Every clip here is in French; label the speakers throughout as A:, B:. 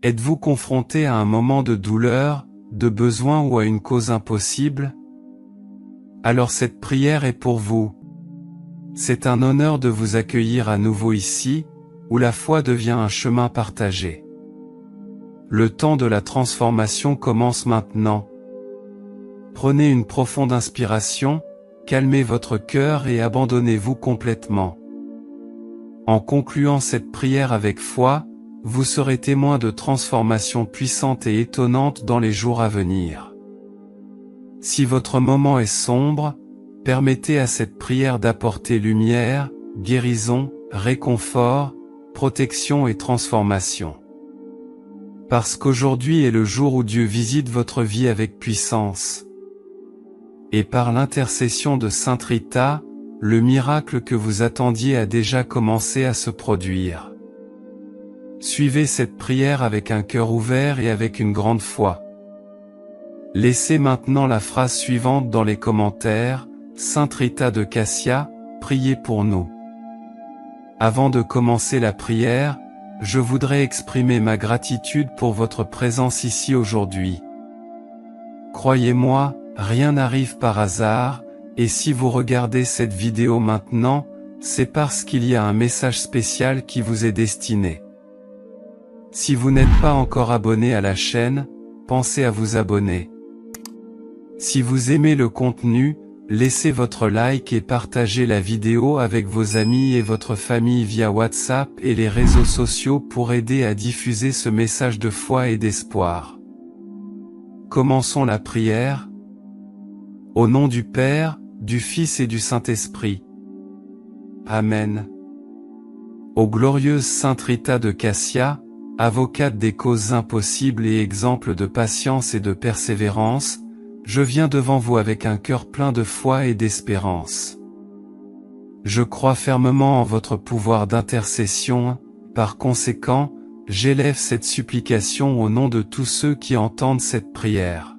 A: Êtes-vous confronté à un moment de douleur, de besoin ou à une cause impossible? Alors cette prière est pour vous. C'est un honneur de vous accueillir à nouveau ici, où la foi devient un chemin partagé. Le temps de la transformation commence maintenant. Prenez une profonde inspiration, calmez votre cœur et abandonnez-vous complètement. En concluant cette prière avec foi, vous serez témoin de transformations puissantes et étonnantes dans les jours à venir. Si votre moment est sombre, permettez à cette prière d'apporter lumière, guérison, réconfort, protection et transformation. Parce qu'aujourd'hui est le jour où Dieu visite votre vie avec puissance. Et par l'intercession de Sainte Rita, le miracle que vous attendiez a déjà commencé à se produire. Suivez cette prière avec un cœur ouvert et avec une grande foi. Laissez maintenant la phrase suivante dans les commentaires: Sainte Rita de Cassia, priez pour nous. Avant de commencer la prière, je voudrais exprimer ma gratitude pour votre présence ici aujourd'hui. Croyez-moi, rien n'arrive par hasard, et si vous regardez cette vidéo maintenant, c'est parce qu'il y a un message spécial qui vous est destiné. Si vous n'êtes pas encore abonné à la chaîne, pensez à vous abonner. Si vous aimez le contenu, laissez votre like et partagez la vidéo avec vos amis et votre famille via WhatsApp et les réseaux sociaux pour aider à diffuser ce message de foi et d'espoir. Commençons la prière. Au nom du Père, du Fils et du Saint-Esprit. Amen. Ô glorieuse Sainte Rita de Cassia, avocate des causes impossibles et exemple de patience et de persévérance, je viens devant vous avec un cœur plein de foi et d'espérance. Je crois fermement en votre pouvoir d'intercession, par conséquent, j'élève cette supplication au nom de tous ceux qui entendent cette prière.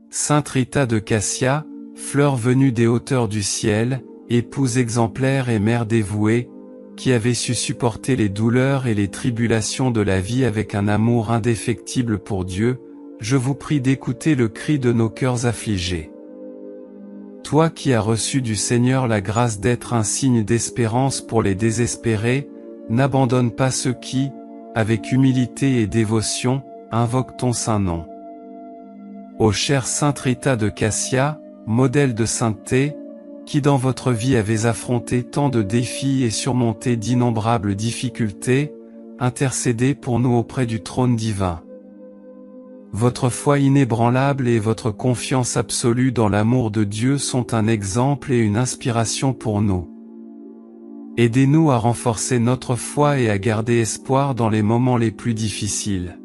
A: Sainte Rita de Cassia, fleur venue des hauteurs du ciel, épouse exemplaire et mère dévouée, qui avait su supporter les douleurs et les tribulations de la vie avec un amour indéfectible pour Dieu, je vous prie d'écouter le cri de nos cœurs affligés. Toi qui as reçu du Seigneur la grâce d'être un signe d'espérance pour les désespérés, n'abandonne pas ceux qui, avec humilité et dévotion, invoquent ton saint nom. Ô chère Sainte Rita de Cassia, modèle de sainteté, qui dans votre vie avez affronté tant de défis et surmonté d'innombrables difficultés, intercédez pour nous auprès du trône divin. Votre foi inébranlable et votre confiance absolue dans l'amour de Dieu sont un exemple et une inspiration pour nous. Aidez-nous à renforcer notre foi et à garder espoir dans les moments les plus difficiles.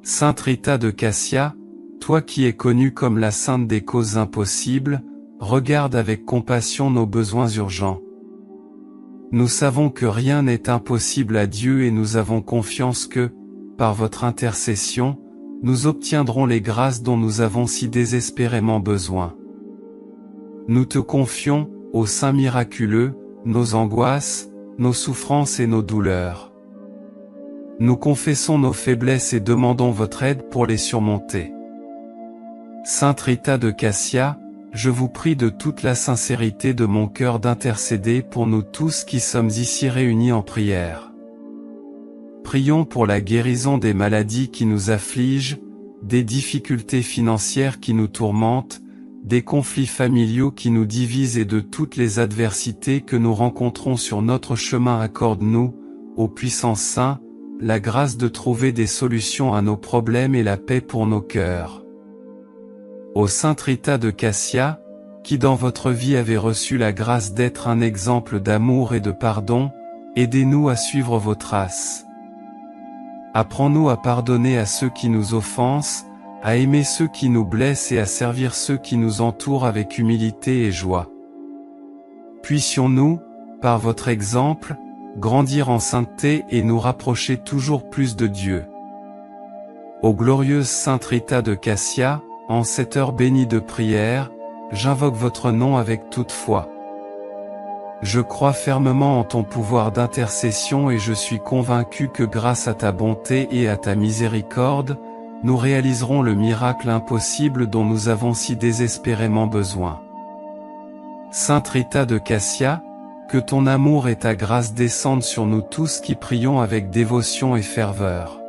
A: Sainte Rita de Cassia, toi qui es connue comme la sainte des causes impossibles, regarde avec compassion nos besoins urgents. Nous savons que rien n'est impossible à Dieu et nous avons confiance que, par votre intercession, nous obtiendrons les grâces dont nous avons si désespérément besoin. Nous te confions, ô Saint miraculeux, nos angoisses, nos souffrances et nos douleurs. Nous confessons nos faiblesses et demandons votre aide pour les surmonter. Sainte Rita de Cassia, je vous prie de toute la sincérité de mon cœur d'intercéder pour nous tous qui sommes ici réunis en prière. Prions pour la guérison des maladies qui nous affligent, des difficultés financières qui nous tourmentent, des conflits familiaux qui nous divisent et de toutes les adversités que nous rencontrons sur notre chemin. Accorde-nous, ô puissant Saint, la grâce de trouver des solutions à nos problèmes et la paix pour nos cœurs. Ô Sainte Rita de Cassia, qui dans votre vie avez reçu la grâce d'être un exemple d'amour et de pardon, aidez-nous à suivre vos traces. Apprends-nous à pardonner à ceux qui nous offensent, à aimer ceux qui nous blessent et à servir ceux qui nous entourent avec humilité et joie. Puissions-nous, par votre exemple, grandir en sainteté et nous rapprocher toujours plus de Dieu. Ô glorieuse Sainte Rita de Cassia, en cette heure bénie de prière, j'invoque votre nom avec toute foi. Je crois fermement en ton pouvoir d'intercession et je suis convaincu que grâce à ta bonté et à ta miséricorde, nous réaliserons le miracle impossible dont nous avons si désespérément besoin. Sainte Rita de Cassia, que ton amour et ta grâce descendent sur nous tous qui prions avec dévotion et ferveur.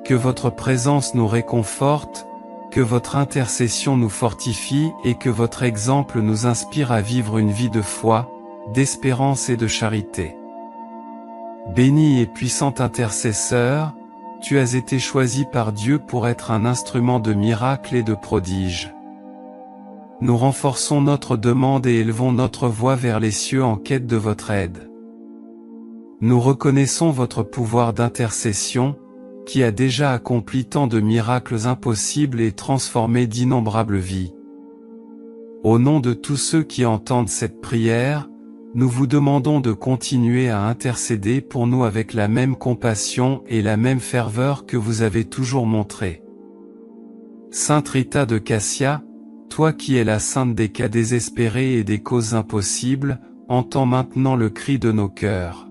A: Que votre présence nous réconforte, que votre intercession nous fortifie et que votre exemple nous inspire à vivre une vie de foi, d'espérance et de charité. Béni et puissant intercesseur, tu as été choisi par Dieu pour être un instrument de miracles et de prodiges. Nous renforçons notre demande et élevons notre voix vers les cieux en quête de votre aide. Nous reconnaissons votre pouvoir d'intercession, qui a déjà accompli tant de miracles impossibles et transformé d'innombrables vies. Au nom de tous ceux qui entendent cette prière, nous vous demandons de continuer à intercéder pour nous avec la même compassion et la même ferveur que vous avez toujours montrée. Sainte Rita de Cassia, toi qui es la sainte des cas désespérés et des causes impossibles, entends maintenant le cri de nos cœurs.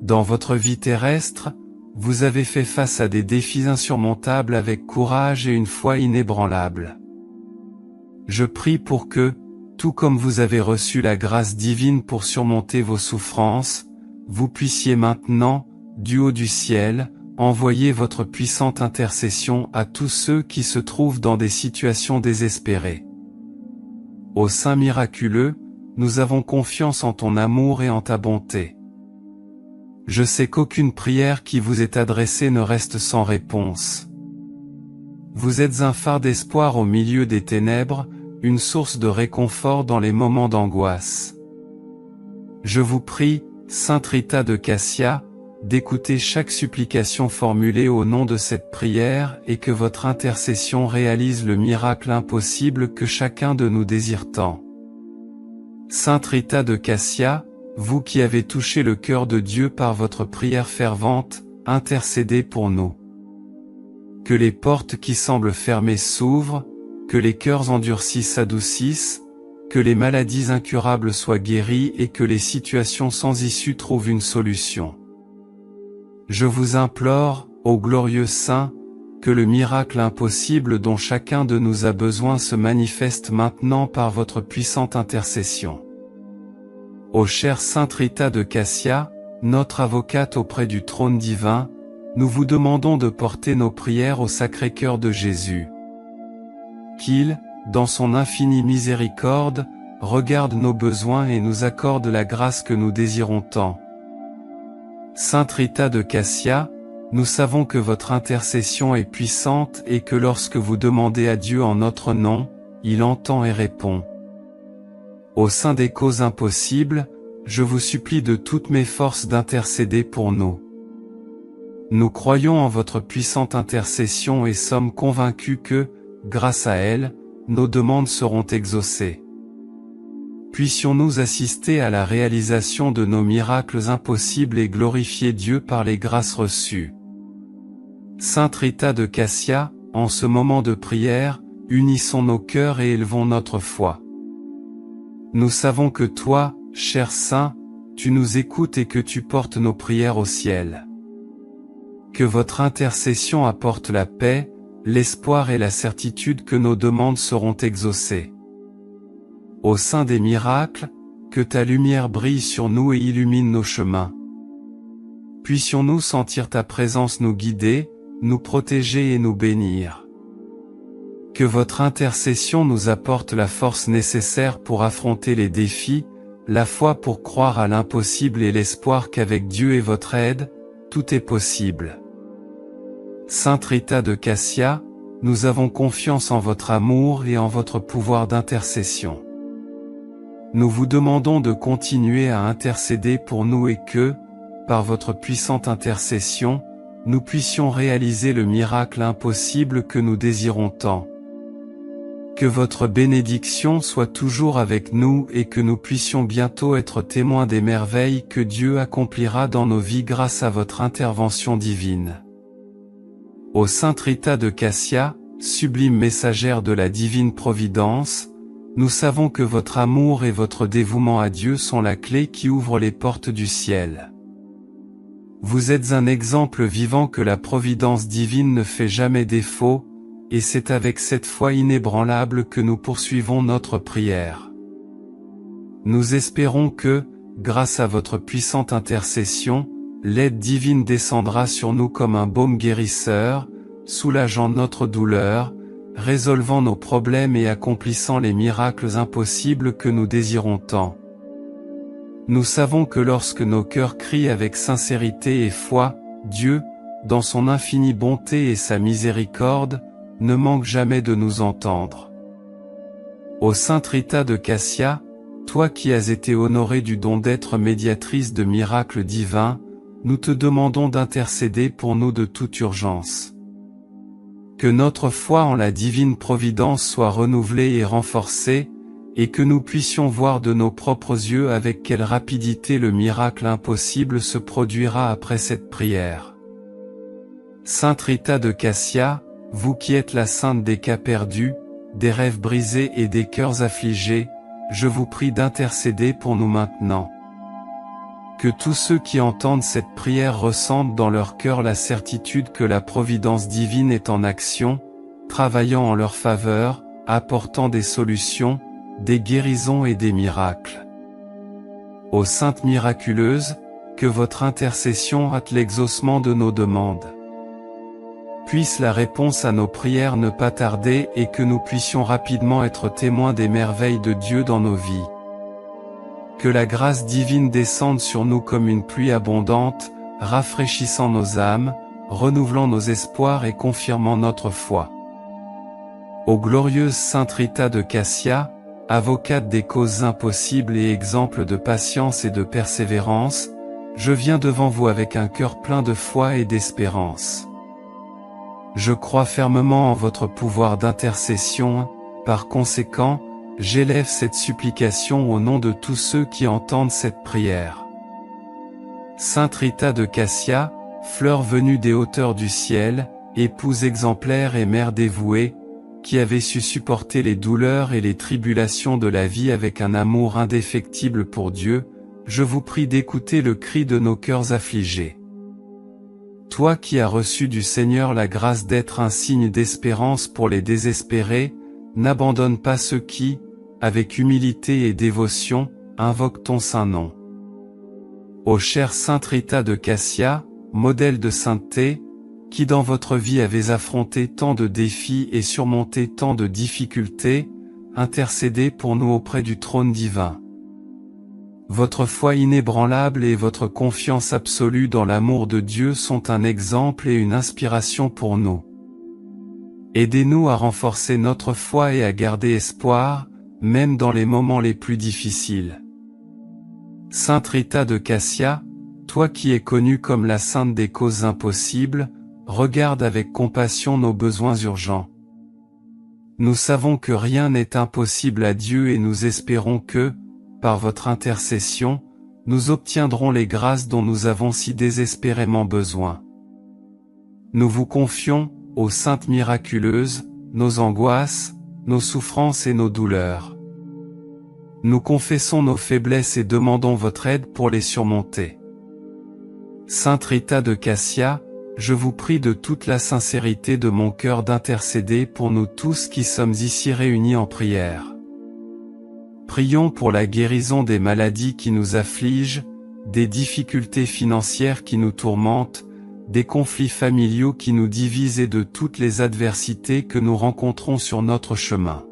A: Dans votre vie terrestre, vous avez fait face à des défis insurmontables avec courage et une foi inébranlable. Je prie pour que, tout comme vous avez reçu la grâce divine pour surmonter vos souffrances, vous puissiez maintenant, du haut du ciel, envoyer votre puissante intercession à tous ceux qui se trouvent dans des situations désespérées. Ô Saint miraculeux, nous avons confiance en ton amour et en ta bonté. Je sais qu'aucune prière qui vous est adressée ne reste sans réponse. Vous êtes un phare d'espoir au milieu des ténèbres, une source de réconfort dans les moments d'angoisse. Je vous prie, Sainte Rita de Cassia, d'écouter chaque supplication formulée au nom de cette prière et que votre intercession réalise le miracle impossible que chacun de nous désire tant. Sainte Rita de Cassia, vous qui avez touché le cœur de Dieu par votre prière fervente, intercédez pour nous. Que les portes qui semblent fermées s'ouvrent, que les cœurs endurcis s'adoucissent, que les maladies incurables soient guéries et que les situations sans issue trouvent une solution. Je vous implore, ô glorieux Saint, que le miracle impossible dont chacun de nous a besoin se manifeste maintenant par votre puissante intercession. Ô chère Sainte Rita de Cassia, notre avocate auprès du trône divin, nous vous demandons de porter nos prières au Sacré-Cœur de Jésus. Qu'il, dans son infinie miséricorde, regarde nos besoins et nous accorde la grâce que nous désirons tant. Sainte Rita de Cassia, nous savons que votre intercession est puissante et que lorsque vous demandez à Dieu en notre nom, il entend et répond. Au sein des causes impossibles, je vous supplie de toutes mes forces d'intercéder pour nous. Nous croyons en votre puissante intercession et sommes convaincus que, grâce à elle, nos demandes seront exaucées. Puissions-nous assister à la réalisation de nos miracles impossibles et glorifier Dieu par les grâces reçues. Sainte Rita de Cassia, en ce moment de prière, unissons nos cœurs et élevons notre foi. Nous savons que toi, cher Saint, tu nous écoutes et que tu portes nos prières au ciel. Que votre intercession apporte la paix, l'espoir et la certitude que nos demandes seront exaucées. Au sein des miracles, que ta lumière brille sur nous et illumine nos chemins. Puissions-nous sentir ta présence nous guider, nous protéger et nous bénir. Que votre intercession nous apporte la force nécessaire pour affronter les défis, la foi pour croire à l'impossible et l'espoir qu'avec Dieu et votre aide, tout est possible. Sainte Rita de Cassia, nous avons confiance en votre amour et en votre pouvoir d'intercession. Nous vous demandons de continuer à intercéder pour nous et que, par votre puissante intercession, nous puissions réaliser le miracle impossible que nous désirons tant. Que votre bénédiction soit toujours avec nous et que nous puissions bientôt être témoins des merveilles que Dieu accomplira dans nos vies grâce à votre intervention divine. Ô Sainte Rita de Cassia, sublime messagère de la divine providence, Nous savons que votre amour et votre dévouement à Dieu sont la clé qui ouvre les portes du ciel. Vous êtes un exemple vivant que la providence divine ne fait jamais défaut, et c'est avec cette foi inébranlable que nous poursuivons notre prière. Nous espérons que, grâce à votre puissante intercession, l'aide divine descendra sur nous comme un baume guérisseur, soulageant notre douleur, résolvant nos problèmes et accomplissant les miracles impossibles que nous désirons tant. Nous savons que lorsque nos cœurs crient avec sincérité et foi, Dieu, dans son infinie bonté et sa miséricorde, ne manque jamais de nous entendre. Ô Sainte Rita de Cassia, toi qui as été honorée du don d'être médiatrice de miracles divins, nous te demandons d'intercéder pour nous de toute urgence. Que notre foi en la divine providence soit renouvelée et renforcée, et que nous puissions voir de nos propres yeux avec quelle rapidité le miracle impossible se produira après cette prière. Sainte Rita de Cassia, vous qui êtes la sainte des cas perdus, des rêves brisés et des cœurs affligés, je vous prie d'intercéder pour nous maintenant. Que tous ceux qui entendent cette prière ressentent dans leur cœur la certitude que la providence divine est en action, travaillant en leur faveur, apportant des solutions, des guérisons et des miracles. Ô Sainte miraculeuse, que votre intercession hâte l'exaucement de nos demandes. Puisse la réponse à nos prières ne pas tarder et que nous puissions rapidement être témoins des merveilles de Dieu dans nos vies. Que la grâce divine descende sur nous comme une pluie abondante, rafraîchissant nos âmes, renouvelant nos espoirs et confirmant notre foi. Ô glorieuse Sainte Rita de Cassia, avocate des causes impossibles et exemple de patience et de persévérance, je viens devant vous avec un cœur plein de foi et d'espérance. Je crois fermement en votre pouvoir d'intercession, par conséquent, j'élève cette supplication au nom de tous ceux qui entendent cette prière. Sainte Rita de Cassia, fleur venue des hauteurs du ciel, épouse exemplaire et mère dévouée, qui avait su supporter les douleurs et les tribulations de la vie avec un amour indéfectible pour Dieu, je vous prie d'écouter le cri de nos cœurs affligés. Toi qui as reçu du Seigneur la grâce d'être un signe d'espérance pour les désespérés, n'abandonne pas ceux qui, avec humilité et dévotion, invoquent ton saint nom. Ô chère Sainte Rita de Cassia, modèle de sainteté, qui dans votre vie avez affronté tant de défis et surmonté tant de difficultés, intercédez pour nous auprès du trône divin. Votre foi inébranlable et votre confiance absolue dans l'amour de Dieu sont un exemple et une inspiration pour nous. Aidez-nous à renforcer notre foi et à garder espoir, même dans les moments les plus difficiles. Sainte Rita de Cassia, toi qui es connue comme la sainte des causes impossibles, regarde avec compassion nos besoins urgents. Nous savons que rien n'est impossible à Dieu et nous espérons que, par votre intercession, nous obtiendrons les grâces dont nous avons si désespérément besoin. Nous vous confions, ô Sainte miraculeuse, nos angoisses, nos souffrances et nos douleurs. Nous confessons nos faiblesses et demandons votre aide pour les surmonter. Sainte Rita de Cassia, je vous prie de toute la sincérité de mon cœur d'intercéder pour nous tous qui sommes ici réunis en prière. Prions pour la guérison des maladies qui nous affligent, des difficultés financières qui nous tourmentent, des conflits familiaux qui nous divisent et de toutes les adversités que nous rencontrons sur notre chemin.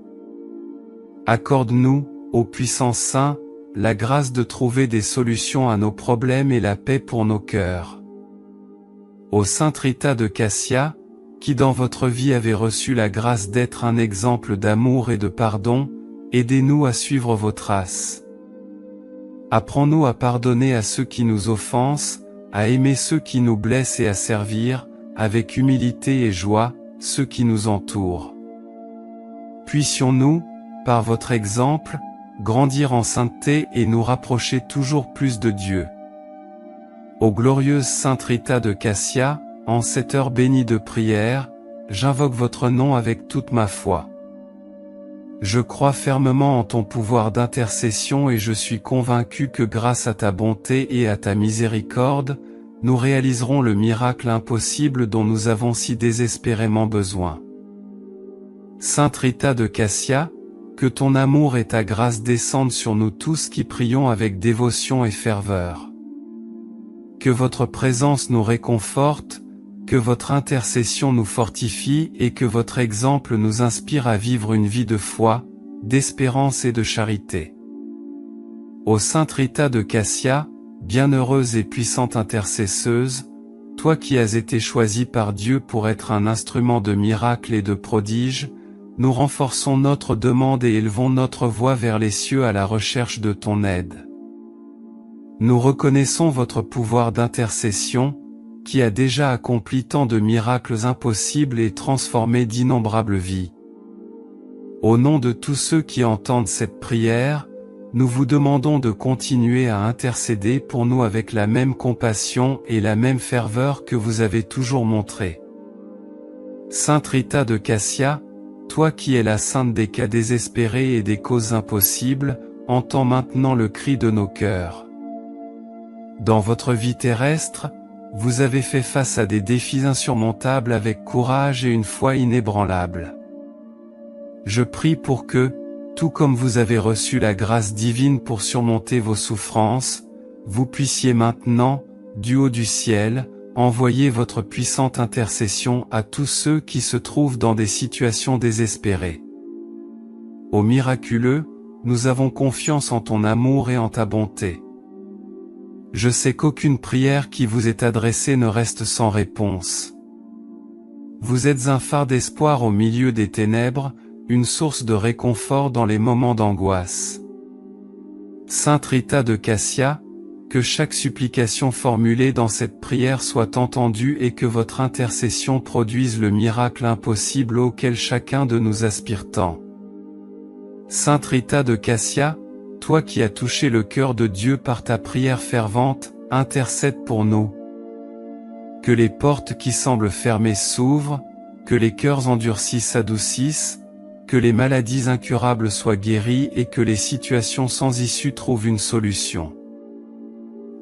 A: Accorde-nous, ô puissant Saint, la grâce de trouver des solutions à nos problèmes et la paix pour nos cœurs. Ô Sainte Rita de Cassia, qui dans votre vie avez reçu la grâce d'être un exemple d'amour et de pardon, aidez-nous à suivre vos traces. Apprends-nous à pardonner à ceux qui nous offensent, à aimer ceux qui nous blessent et à servir, avec humilité et joie, ceux qui nous entourent. Puissions-nous, par votre exemple, grandir en sainteté et nous rapprocher toujours plus de Dieu. Ô glorieuse Sainte Rita de Cassia, en cette heure bénie de prière, j'invoque votre nom avec toute ma foi. Je crois fermement en ton pouvoir d'intercession et je suis convaincu que grâce à ta bonté et à ta miséricorde, nous réaliserons le miracle impossible dont nous avons si désespérément besoin. Sainte Rita de Cassia, que ton amour et ta grâce descendent sur nous tous qui prions avec dévotion et ferveur. Que votre présence nous réconforte, que votre intercession nous fortifie et que votre exemple nous inspire à vivre une vie de foi, d'espérance et de charité. Ô Sainte Rita de Cassia, bienheureuse et puissante intercesseuse, toi qui as été choisie par Dieu pour être un instrument de miracles et de prodiges, nous renforçons notre demande et élevons notre voix vers les cieux à la recherche de ton aide. Nous reconnaissons votre pouvoir d'intercession, qui a déjà accompli tant de miracles impossibles et transformé d'innombrables vies. Au nom de tous ceux qui entendent cette prière, nous vous demandons de continuer à intercéder pour nous avec la même compassion et la même ferveur que vous avez toujours montrée. Sainte Rita de Cassia, toi qui es la sainte des cas désespérés et des causes impossibles, entends maintenant le cri de nos cœurs. Dans votre vie terrestre, vous avez fait face à des défis insurmontables avec courage et une foi inébranlable. Je prie pour que, tout comme vous avez reçu la grâce divine pour surmonter vos souffrances, vous puissiez maintenant, du haut du ciel, envoyer votre puissante intercession à tous ceux qui se trouvent dans des situations désespérées. Ô miraculeux, nous avons confiance en ton amour et en ta bonté. Je sais qu'aucune prière qui vous est adressée ne reste sans réponse. Vous êtes un phare d'espoir au milieu des ténèbres, une source de réconfort dans les moments d'angoisse. Sainte Rita de Cassia, que chaque supplication formulée dans cette prière soit entendue et que votre intercession produise le miracle impossible auquel chacun de nous aspire tant. Sainte Rita de Cassia, toi qui as touché le cœur de Dieu par ta prière fervente, intercède pour nous. Que les portes qui semblent fermées s'ouvrent, que les cœurs endurcis s'adoucissent, que les maladies incurables soient guéries et que les situations sans issue trouvent une solution.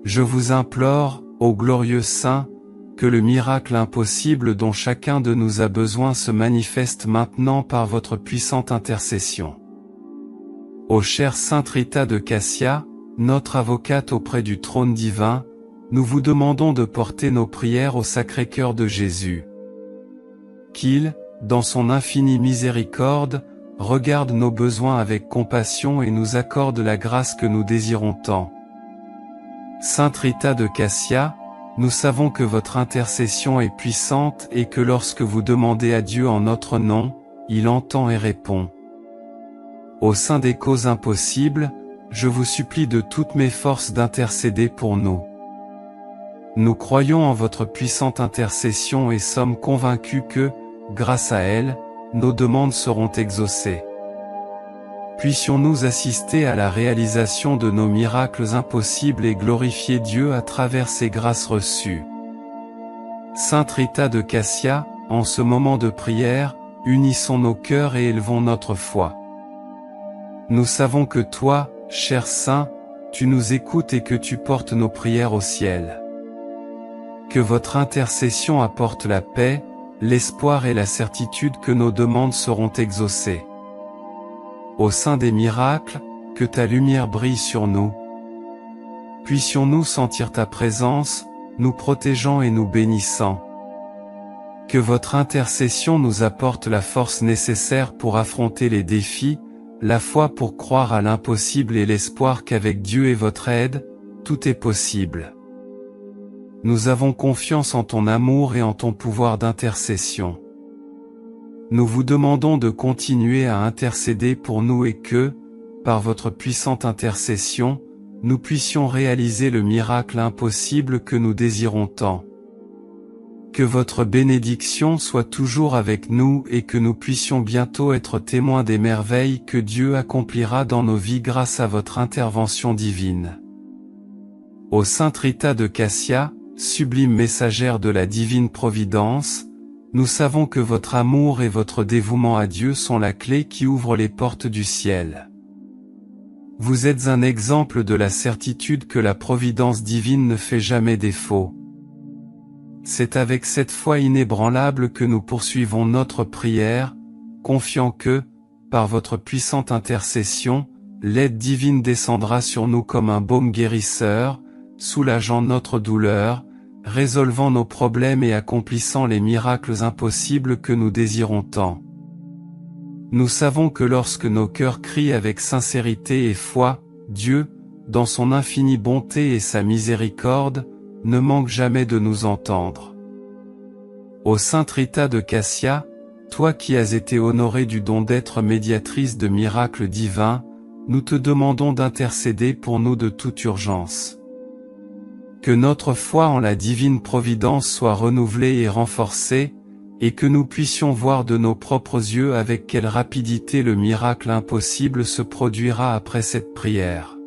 A: Je vous implore, ô glorieux saint, que le miracle impossible dont chacun de nous a besoin se manifeste maintenant par votre puissante intercession. Ô chère Sainte Rita de Cassia, notre avocate auprès du trône divin, nous vous demandons de porter nos prières au Sacré-Cœur de Jésus. Qu'il, dans son infinie miséricorde, regarde nos besoins avec compassion et nous accorde la grâce que nous désirons tant. Sainte Rita de Cassia, nous savons que votre intercession est puissante et que lorsque vous demandez à Dieu en notre nom, il entend et répond. Au sein des causes impossibles, je vous supplie de toutes mes forces d'intercéder pour nous. Nous croyons en votre puissante intercession et sommes convaincus que, grâce à elle, nos demandes seront exaucées. Puissions-nous assister à la réalisation de nos miracles impossibles et glorifier Dieu à travers ces grâces reçues. Sainte Rita de Cassia, en ce moment de prière, unissons nos cœurs et élevons notre foi. Nous savons que toi, cher Saint, tu nous écoutes et que tu portes nos prières au ciel. Que votre intercession apporte la paix, l'espoir et la certitude que nos demandes seront exaucées. Au sein des miracles, que ta lumière brille sur nous. Puissions-nous sentir ta présence, nous protégeant et nous bénissant. Que votre intercession nous apporte la force nécessaire pour affronter les défis, la foi pour croire à l'impossible et l'espoir qu'avec Dieu et votre aide, tout est possible. Nous avons confiance en ton amour et en ton pouvoir d'intercession. Nous vous demandons de continuer à intercéder pour nous et que, par votre puissante intercession, nous puissions réaliser le miracle impossible que nous désirons tant. Que votre bénédiction soit toujours avec nous et que nous puissions bientôt être témoins des merveilles que Dieu accomplira dans nos vies grâce à votre intervention divine. Ô Sainte Rita de Cassia, sublime messagère de la divine providence, Nous savons que votre amour et votre dévouement à Dieu sont la clé qui ouvre les portes du ciel. Vous êtes un exemple de la certitude que la providence divine ne fait jamais défaut. C'est avec cette foi inébranlable que nous poursuivons notre prière, confiant que, par votre puissante intercession, l'aide divine descendra sur nous comme un baume guérisseur, soulageant notre douleur, résolvant nos problèmes et accomplissant les miracles impossibles que nous désirons tant. Nous savons que lorsque nos cœurs crient avec sincérité et foi, Dieu, dans son infinie bonté et sa miséricorde, ne manque jamais de nous entendre. Ô Sainte Rita de Cassia, toi qui as été honorée du don d'être médiatrice de miracles divins, nous te demandons d'intercéder pour nous de toute urgence. Que notre foi en la divine providence soit renouvelée et renforcée, et que nous puissions voir de nos propres yeux avec quelle rapidité le miracle impossible se produira après cette prière.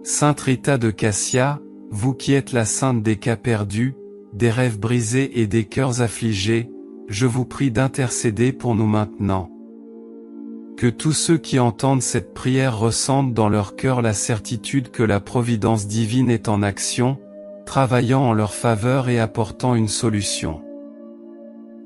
A: Sainte Rita de Cassia, vous qui êtes la sainte des cas perdus, des rêves brisés et des cœurs affligés, je vous prie d'intercéder pour nous maintenant. Que tous ceux qui entendent cette prière ressentent dans leur cœur la certitude que la providence divine est en action, travaillant en leur faveur et apportant une solution.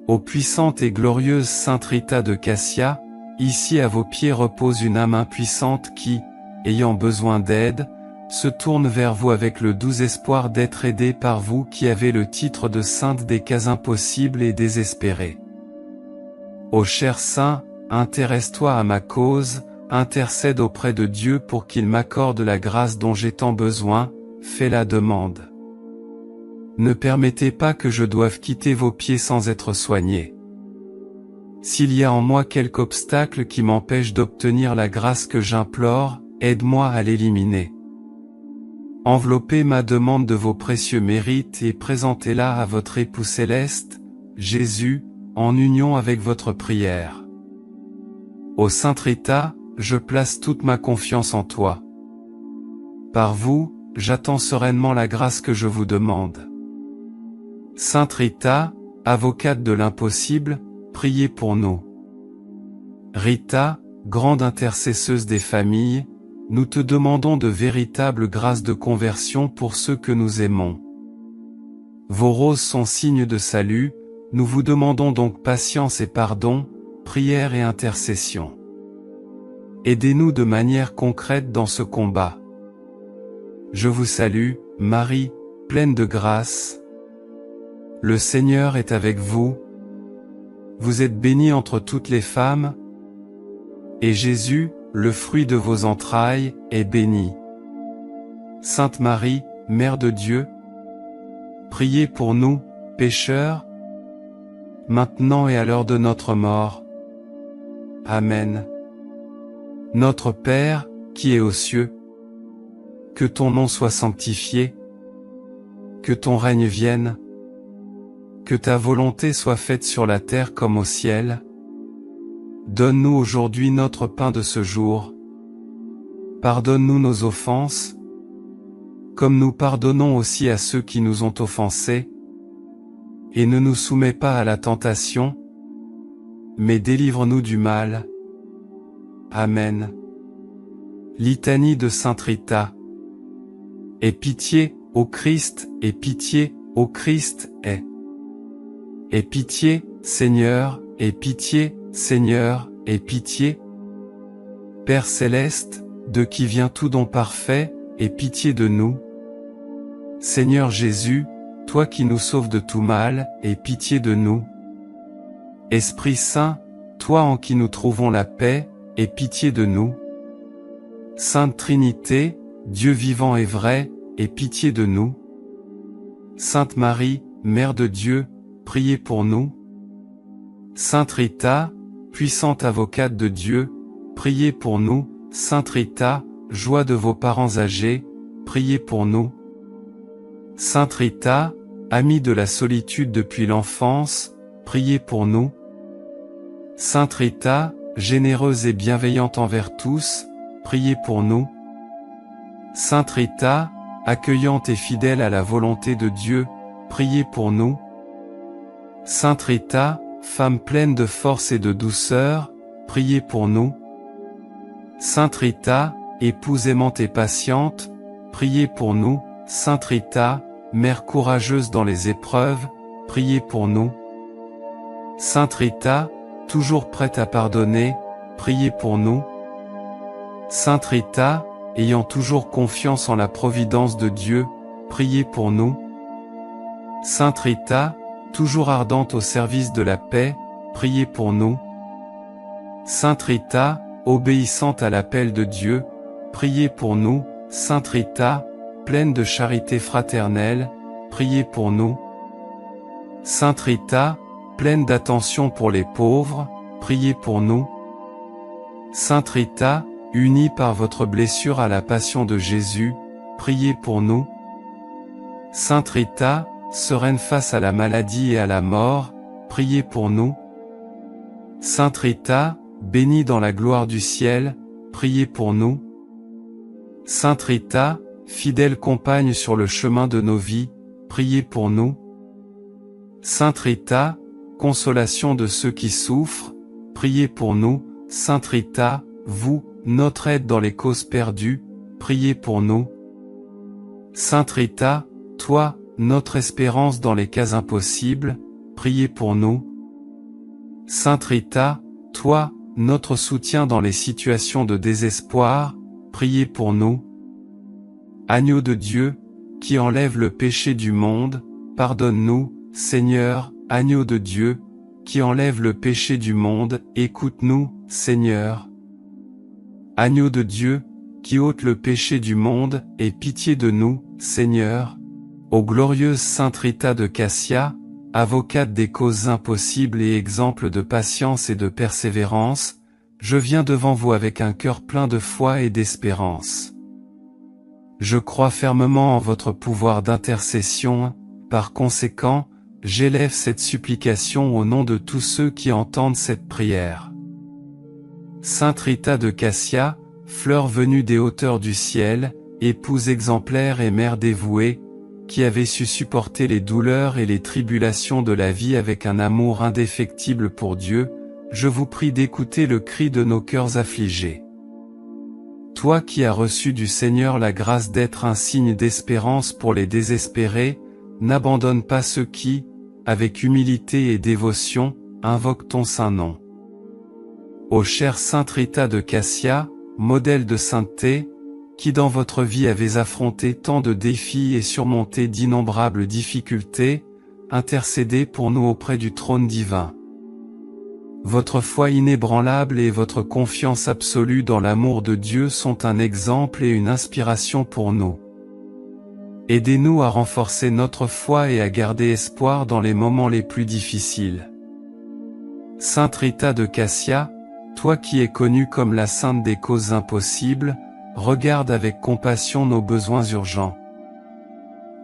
A: Ô puissante et glorieuse Sainte Rita de Cassia, ici à vos pieds repose une âme impuissante qui, ayant besoin d'aide, se tourne vers vous avec le doux espoir d'être aidée par vous qui avez le titre de sainte des cas impossibles et désespérés. Ô cher Saint, intéresse-toi à ma cause, intercède auprès de Dieu pour qu'il m'accorde la grâce dont j'ai tant besoin, fais la demande. Ne permettez pas que je doive quitter vos pieds sans être soigné. S'il y a en moi quelque obstacle qui m'empêche d'obtenir la grâce que j'implore, aide-moi à l'éliminer. Enveloppez ma demande de vos précieux mérites et présentez-la à votre époux céleste, Jésus, en union avec votre prière. Ô Sainte Rita, je place toute ma confiance en toi. Par vous, j'attends sereinement la grâce que je vous demande. Sainte Rita, avocate de l'impossible, priez pour nous. Rita, grande intercesseuse des familles, nous te demandons de véritables grâces de conversion pour ceux que nous aimons. Vos roses sont signes de salut, nous vous demandons donc patience et pardon, prière et intercession. Aidez-nous de manière concrète dans ce combat. Je vous salue, Marie, pleine de grâce. Le Seigneur est avec vous. Vous êtes bénie entre toutes les femmes, et Jésus, le fruit de vos entrailles, est béni. Sainte Marie, Mère de Dieu, priez pour nous, pécheurs, maintenant et à l'heure de notre mort. Amen. Notre Père, qui es aux cieux, que ton nom soit sanctifié, que ton règne vienne, que ta volonté soit faite sur la terre comme au ciel. Donne-nous aujourd'hui notre pain de ce jour. Pardonne-nous nos offenses, comme nous pardonnons aussi à ceux qui nous ont offensés. Et ne nous soumets pas à la tentation, mais délivre-nous du mal. Amen. Litanie de Sainte Rita. Aie pitié, ô Christ, aie pitié, ô Christ, aie. Aie pitié, Seigneur, aie pitié, Seigneur, aie pitié. Père céleste, de qui vient tout don parfait, aie pitié de nous. Seigneur Jésus, toi qui nous sauves de tout mal, aie pitié de nous. Esprit Saint, toi en qui nous trouvons la paix, aie pitié de nous. Sainte Trinité, Dieu vivant et vrai, aie pitié de nous. Sainte Marie, Mère de Dieu, priez pour nous. Sainte Rita, puissante avocate de Dieu, priez pour nous. Sainte Rita, joie de vos parents âgés, priez pour nous. Sainte Rita, amie de la solitude depuis l'enfance, priez pour nous. Sainte Rita, généreuse et bienveillante envers tous, priez pour nous. Sainte Rita, accueillante et fidèle à la volonté de Dieu, priez pour nous. Sainte Rita, femme pleine de force et de douceur, priez pour nous. Sainte Rita, épouse aimante et patiente, priez pour nous. Sainte Rita, mère courageuse dans les épreuves, priez pour nous. Sainte Rita, toujours prête à pardonner, priez pour nous. Sainte Rita, ayant toujours confiance en la providence de Dieu, priez pour nous. Sainte Rita, toujours ardente au service de la paix, priez pour nous. Sainte Rita, obéissante à l'appel de Dieu, priez pour nous. Sainte Rita, pleine de charité fraternelle, priez pour nous. Sainte Rita, pleine d'attention pour les pauvres, priez pour nous. Sainte Rita, unie par votre blessure à la passion de Jésus, priez pour nous. Sainte Rita, sereine face à la maladie et à la mort, priez pour nous. Sainte Rita, bénie dans la gloire du ciel, priez pour nous. Sainte Rita, fidèle compagne sur le chemin de nos vies, priez pour nous. Sainte Rita, consolation de ceux qui souffrent, priez pour nous. Sainte Rita, vous, notre aide dans les causes perdues, priez pour nous. Sainte Rita, toi, notre espérance dans les cas impossibles, priez pour nous. Sainte Rita, toi, notre soutien dans les situations de désespoir, priez pour nous. Agneau de Dieu, qui enlève le péché du monde, pardonne-nous, Seigneur. Agneau de Dieu, qui enlève le péché du monde, écoute-nous, Seigneur. Agneau de Dieu, qui ôte le péché du monde, aie pitié de nous, Seigneur. Ô glorieuse Sainte Rita de Cassia, avocate des causes impossibles et exemple de patience et de persévérance, je viens devant vous avec un cœur plein de foi et d'espérance. Je crois fermement en votre pouvoir d'intercession, par conséquent, j'élève cette supplication au nom de tous ceux qui entendent cette prière. Sainte Rita de Cassia, fleur venue des hauteurs du ciel, épouse exemplaire et mère dévouée, qui avait su supporter les douleurs et les tribulations de la vie avec un amour indéfectible pour Dieu, je vous prie d'écouter le cri de nos cœurs affligés. Toi qui as reçu du Seigneur la grâce d'être un signe d'espérance pour les désespérés, n'abandonne pas ceux qui, avec humilité et dévotion, invoquent ton saint nom. Ô chère Sainte Rita de Cassia, modèle de sainteté, qui dans votre vie avez affronté tant de défis et surmonté d'innombrables difficultés, intercédez pour nous auprès du trône divin. Votre foi inébranlable et votre confiance absolue dans l'amour de Dieu sont un exemple et une inspiration pour nous. Aidez-nous à renforcer notre foi et à garder espoir dans les moments les plus difficiles. Sainte Rita de Cassia, toi qui es connue comme la sainte des causes impossibles, regarde avec compassion nos besoins urgents.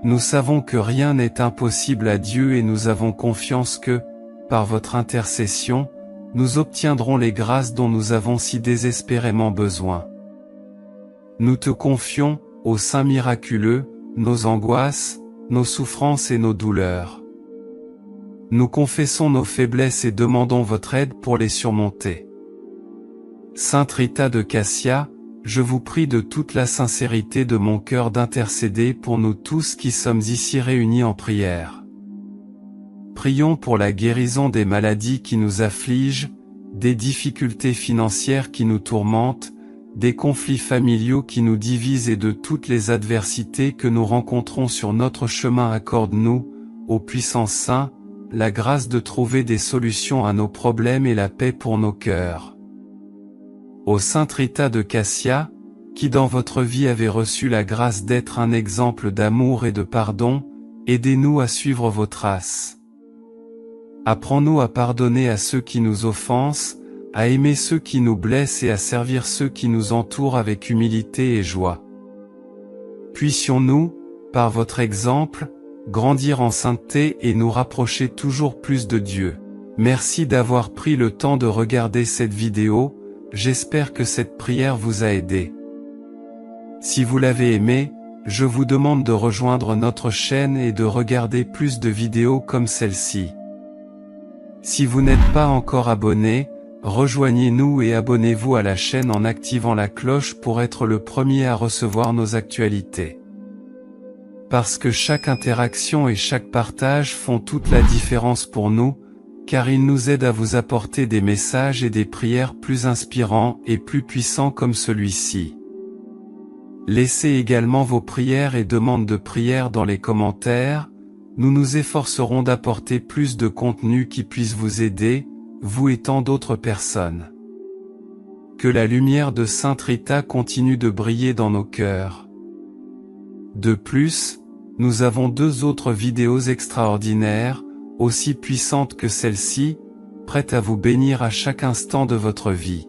A: Nous savons que rien n'est impossible à Dieu et nous avons confiance que, par votre intercession, nous obtiendrons les grâces dont nous avons si désespérément besoin. Nous te confions, ô Saint miraculeux, nos angoisses, nos souffrances et nos douleurs. Nous confessons nos faiblesses et demandons votre aide pour les surmonter. Sainte Rita de Cassia, je vous prie de toute la sincérité de mon cœur d'intercéder pour nous tous qui sommes ici réunis en prière. Prions pour la guérison des maladies qui nous affligent, des difficultés financières qui nous tourmentent, des conflits familiaux qui nous divisent et de toutes les adversités que nous rencontrons sur notre chemin. Accorde-nous, ô puissant Saint, la grâce de trouver des solutions à nos problèmes et la paix pour nos cœurs. Ô Sainte Rita de Cassia, qui dans votre vie avez reçu la grâce d'être un exemple d'amour et de pardon, aidez-nous à suivre vos traces. Apprends-nous à pardonner à ceux qui nous offensent, à aimer ceux qui nous blessent et à servir ceux qui nous entourent avec humilité et joie. Puissions-nous, par votre exemple, grandir en sainteté et nous rapprocher toujours plus de Dieu. Merci d'avoir pris le temps de regarder cette vidéo, j'espère que cette prière vous a aidé. Si vous l'avez aimé, je vous demande de rejoindre notre chaîne et de regarder plus de vidéos comme celle-ci. Si vous n'êtes pas encore abonné, rejoignez-nous et abonnez-vous à la chaîne en activant la cloche pour être le premier à recevoir nos actualités. Parce que chaque interaction et chaque partage font toute la différence pour nous, car ils nous aident à vous apporter des messages et des prières plus inspirants et plus puissants comme celui-ci. Laissez également vos prières et demandes de prière dans les commentaires, nous nous efforcerons d'apporter plus de contenu qui puisse vous aider, vous et tant d'autres personnes. Que la lumière de Sainte Rita continue de briller dans nos cœurs. De plus, nous avons 2 autres vidéos extraordinaires, aussi puissantes que celle-ci, prêtes à vous bénir à chaque instant de votre vie.